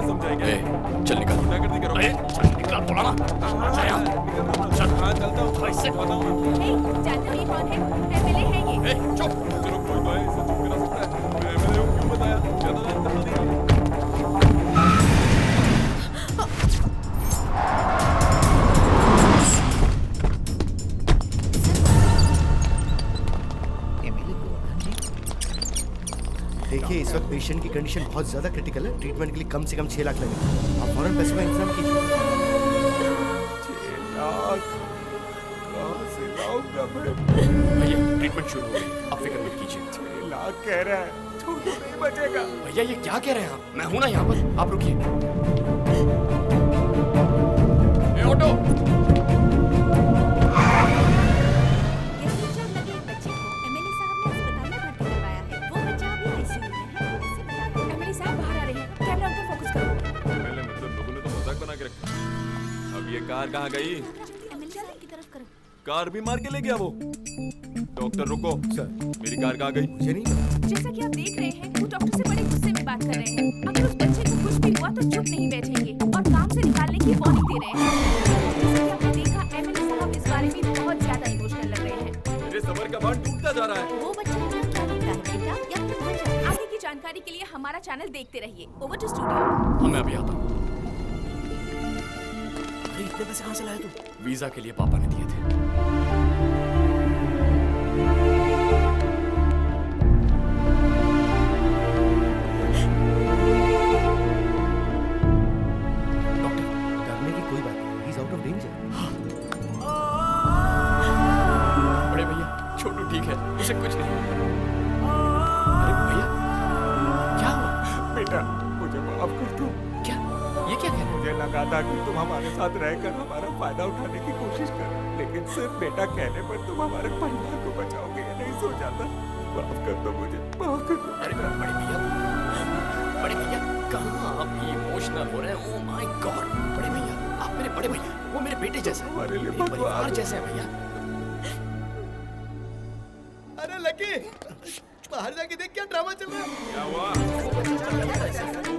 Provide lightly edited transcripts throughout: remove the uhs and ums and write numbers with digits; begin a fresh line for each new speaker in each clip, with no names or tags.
समझाएंगे।
चल निकल।
गुंडागर्दी करो।
चल निकल बोला ना।
चल चलता हूँ।
इससे
जानते हो ये कौन है? एमएलए है ये।
चुप।
चलो कोई तो है, इसे चुप करा सकता है। मैं एमएलए हूँ, क्यों बताया? ज्यादा बात करना नहीं।
देखिए इस वक्त पेशेंट की कंडीशन बहुत ज्यादा क्रिटिकल है। ट्रीटमेंट के लिए कम से कम 6 लाख लगेगा। आप फौरन पैसे का इंतजाम कीजिए।
6 लाख कहाँ से लाऊंगा मैं?
भैया ट्रीटमेंट शुरू हो गई, आप फिक्र मत कीजिए।
6 लाख कह रहा है, तो नहीं बचेगा।
भैया ये क्या कह रहे हैं आप? मैं हूं ना यहाँ पर, आप रुकिए। ऑटो।
अब ये कार कहाँ गई? कार भी मार के ले गया वो। डॉक्टर रुको।
सर
मेरी कार कहाँ गई?
मुझे नहीं पता।
जैसा कि आप देख रहे हैं, वो डॉक्टर से बड़े गुस्से में बात कर रहे हैं। अगर उस बच्चे को कुछ भी हुआ तो चुप नहीं बैठेंगे और काम से निकालने की वार्निंग दे रहे हैं। जैसा कि आपने देखा, एमएलए साहब इस बारे में बहुत ज्यादा इमोशनल लग रहे हैं।
मेरे सबर का बांध टूटता जा रहा है।
वो बच्चा क्या क्या निकला है बेटा, या फिर भर जाए? आगे की जानकारी के लिए हमारा चैनल देखते रहिए। Over to studio.
मैं अभी आता हूँ।
अरे इतने पैसे कहाँ से लाया तू?
वीजा के लिए पापा ने दिए थे। ठीक है, उसे कुछ नहीं। अरे भैया, क्या हुआ?
बेटा, मुझे माफ कर दो।
क्या? ये क्या कह रहे?
मुझे लगा था कि तुम हमारे साथ रहकर हमारा फायदा उठाने की कोशिश करो, लेकिन सिर्फ बेटा कहने पर तुम हमारे परिवार को बचाओगे ये नहीं सोचा था। माफ कर दो मुझे, माफ कर दो।
अरे बड़े भैया, कहाँ आप इमोशनल हो रहे हैं? ओह माय गॉड, बड़े भैया, आप मेरे बड़े भैया, वो मेरे बेटे जैसे हैं,
हमारे लिए
मेरे परिवार जैसे हैं भैया।
अरे लकी, बाहर जाके देख क्या ड्रामा चल रहा है।
क्या हुआ?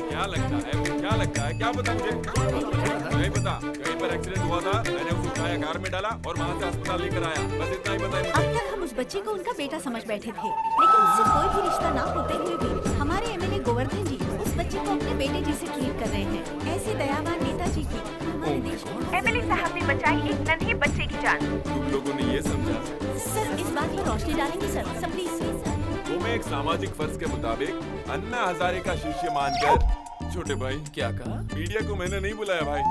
क्या लगता है? क्या पता मुझे? नहीं पता। कहीं पर एक्सीडेंट हुआ था, मैंने उसे उठाया, कार में डाला और वहाँ से अस्पताल लेकर आया। बस इतना ही पता है मुझे।
अब तक हम उस बच्चे को उनका बेटा समझ बैठे थे, लेकिन उससे कोई भी रिश्ता ना होते हुए भी हमारे एमएलए गोवर्धन जी उस बच्चे को अपने बेटे जैसे ट्रीट कर रहे हैं। ऐसे दयावान नेताजी की हमारे देश में एमएलए साहब ने बचाई एक नन्हे बच्चे की जान।
तुम लोगों ने ये समझा?
सर इस बात पर रोशनी डालेंगे सर, प्लीज।
वो मैं एक सामाजिक फर्ज के मुताबिक अन्ना हजारे का शिष्य मानकर। छोटे भाई,
क्या कहा?
मीडिया को मैंने नहीं बुलाया भाई,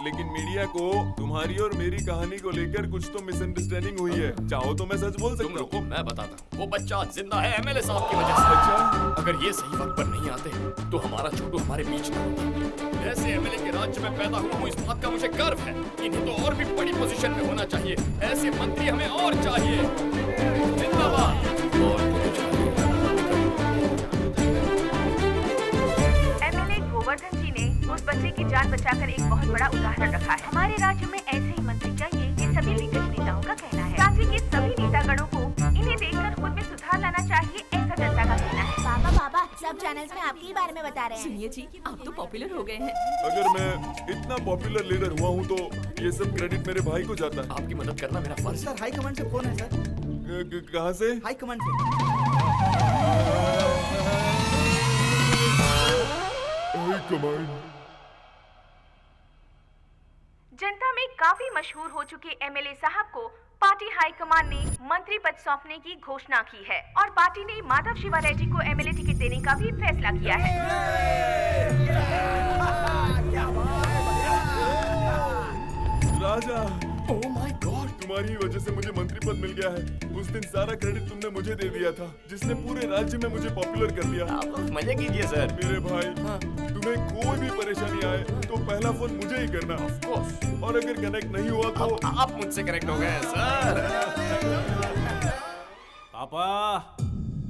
लेकिन मीडिया को तुम्हारी और मेरी कहानी को लेकर कुछ तो मिसअंडरस्टैंडिंग हुई है। चाहो तो मैं सच बोल
तुम
सकता
रुको,
हूँ।
मैं बताता हूँ। वो बच्चा जिंदा है एमएलए साहब की वजह से।
अच्छा,
अगर ये सही वक्त पर नहीं आते तो हमारा छोटू हमारे बीच में होता। ऐसे एमएलए के राज्य में पैदा हुआ हूँ, इस बात का मुझे गर्व है। इन्हें तो और भी बड़ी पोजीशन में होना चाहिए। ऐसे मंत्री हमें और चाहिए। जिंदाबाद।
एमएलए गोवर्धन जी ने उस बच्चे की जान बचाकर एक बहुत बड़ा उदाहरण रखा है। हमारे राज्य में ऐसे ही मंत्री चाहिए, ये सभी दिग्गज नेताओं का कहना है। राज्य के सभी नेतागणों को इन्हें देखकर खुद में सुधार लाना चाहिए, ऐसा जनता का कहना है।
बाबा, सब चैनल्स में आपके ही बारे में बता रहे हैं।
सुनिए जी, आप तो पॉपुलर हो गए हैं।
अगर मैं इतना पॉपुलर लीडर हुआ हूँ तो ये सब क्रेडिट मेरे भाई को जाता है।
आपकी मदद करना मेरा फर्ज है।
सर हाई कमांड से फोन है सर।
कहाँ से?
हाई कमांड से।
High command.
जनता में काफी मशहूर हो चुके एमएलए साहब को पार्टी हाईकमान ने मंत्री पद सौंपने की घोषणा की है और पार्टी ने माधव शिवा रेड्डी को एमएलए टिकट देने का भी फैसला किया है।
राजा,
ओह माय गॉड,
तुम्हारी वजह से मुझे मंत्री पद मिल गया है। उस दिन सारा क्रेडिट तुमने मुझे दे दिया था, जिसने पूरे राज्य में मुझे पॉपुलर कर दिया।
आप मजे कीजिए सर।
मेरे भाई, तुम्हें कोई भी परेशानी आए तो पहला फोन मुझे ही करना।
Of course.
और अगर कनेक्ट नहीं हुआ तो
आप मुझसे कनेक्ट हो गए सर।
पापा,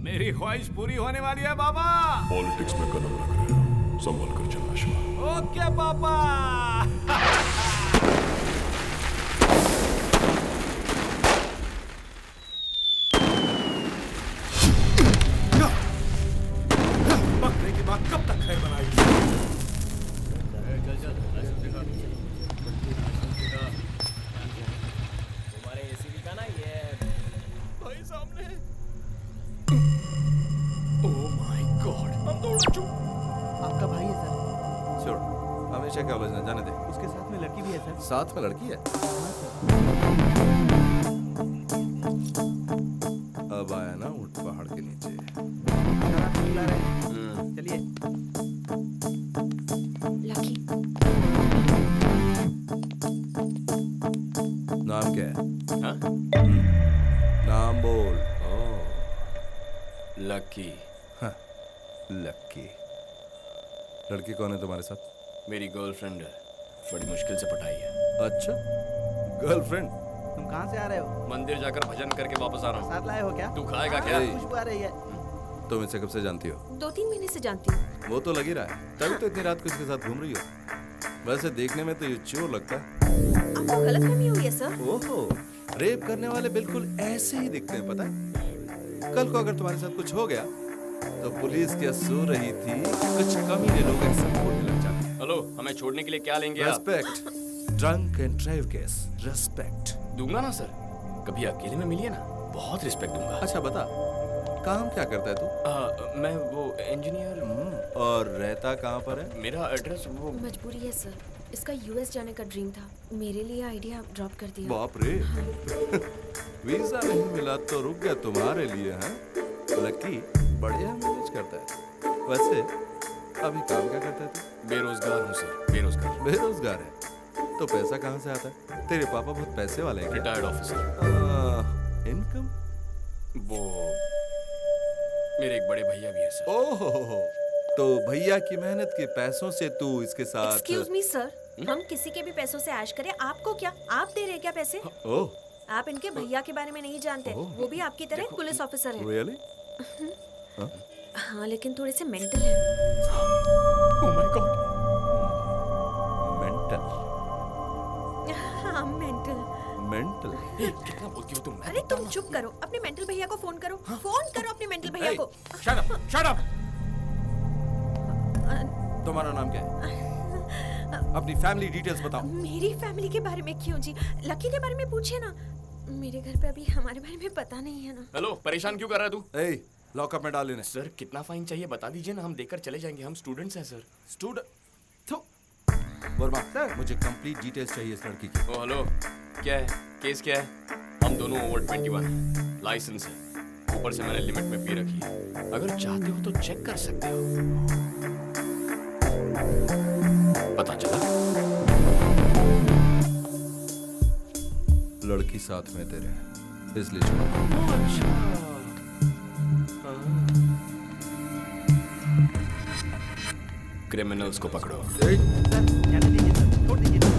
मेरी ख्वाहिश पूरी होने वाली है पापा।
पॉलिटिक्स में कदम रख रहे हो, संभल कर चलना शिवा।
ओके पापा।
बकरे की माँ कब तक खैर बनाएगी?
हमेशा क्या उलझना, जाने दे।
उसके साथ में लड़की भी है सर।
साथ में लड़की है? अब आया ना ऊंट पहाड़ के नीचे।
चलिए।
लकी।
नाम क्या है?
हाँ?
नाम बोल। ओह,
लकी।
हाँ, लक्की। लड़की कौन है तुम्हारे साथ?
मेरी गर्लफ्रेंड है, बड़ी मुश्किल से पटाई है।
अच्छा, गर्लफ्रेंड।
तुम कहाँ से आ रहे हो?
मंदिर जाकर भजन करके वापस आ रहा हूँ।
साथ लाए हो क्या?
तू खाएगा क्या?
ए,
खुशबू आ रही है।
तुम इसे कब से जानती हो?
2-3 महीने से जानती हूँ।
वो तो लग ही रहा है, तभी तो इतनी रात को इसके साथ घूम रही हो। वैसे देखने में तो ये चोर लगता है।
आपको गलतफहमी हुई है सर।
ओहो, रेप करने वाले बिल्कुल ऐसे ही दिखते हैं, पता है? कल को अगर तुम्हारे साथ कुछ हो गया तो पुलिस क्या सो रही थी, कुछ कमीने लोग ऐसा बोलने लग जाते हैं।
हेलो, हमें छोड़ने के लिए क्या लेंगे आप?
Respect, drunk and drive case, respect.
दूंगा ना सर, कभी अकेले में मिलिए ना, बहुत रिस्पेक्ट दूंगा।
अच्छा बता, काम क्या करता है तू?
मैं वो इंजीनियर।
और रहता कहाँ पर है?
मेरा एड्रेस वो
मजबूरी है सर, इसका यूएस जाने का ड्रीम था, मेरे लिए आइडिया ड्रॉप कर दिया।
बाप रे, वीजा नहीं मिला तो रुक गया तुम्हारे लिए, हैं? लकी बढ़िया मैनेज करता है। वैसे अभी काम क्या करता है तू?
बेरोजगार हूँ सर, बेरोजगार।
बेरोजगार है तो पैसा कहाँ से आता है? तेरे पापा बहुत पैसे वाले हैं क्या?
Retired officer.
इनकम?
वो मेरे एक बड़े भैया भी है सर।
ओहो, तो भैया की मेहनत के पैसों से तू इसके साथ?
एक्सक्यूज मी सर, हम किसी के भी पैसों से ऐश करें, आपको क्या? आप दे रहे हैं क्या पैसे?
ओह,
आप इनके भैया के बारे में नहीं जानते, वो भी आपकी तरह एक पुलिस ऑफिसर है।
रियली?
हाँ, लेकिन थोड़े से मेंटल है।
Oh my God.
मेंटल?
हाँ, मेंटल।
मेंटल?
कितना बोलती हो तुम?
अरे तुम चुप करो, अपने मेंटल भैया को फोन करो। फोन करो अपने मेंटल भैया को।
Shut up, shut up.
तुम्हारा नाम क्या है? अपनी फैमिली डिटेल्स बताओ।
मेरी फैमिली के बारे में क्यों जी? लकी के बारे में पूछिए ना, मेरे घर पे अभी हमारे बारे में पता नहीं है ना।
हेलो, परेशान क्यों कर रहा है तू?
ए, लॉकअप में डाल इन्हें।
सर, कितना फाइन चाहिए बता दीजिए ना, हम देकर चले जाएंगे। हम स्टूडेंट्स हैं सर।
स्टूडेंट? वर्मा सर, मुझे कंप्लीट डिटेल्स चाहिए इस लड़की की।
ओ हेलो, क्या है केस? क्या है? हम दोनों ओवर 21 हैं, लाइसेंस है, ऊपर से मैंने लिमिट में पी रखी है। अगर चाहते हो तो चेक कर सकते हो। पता चला?
लड़की साथ में तेरे, इसलिए छोड़।
क्रिमिनल्स को पकड़ो।
जाने दीजिए सर, छोड़ दीजिए।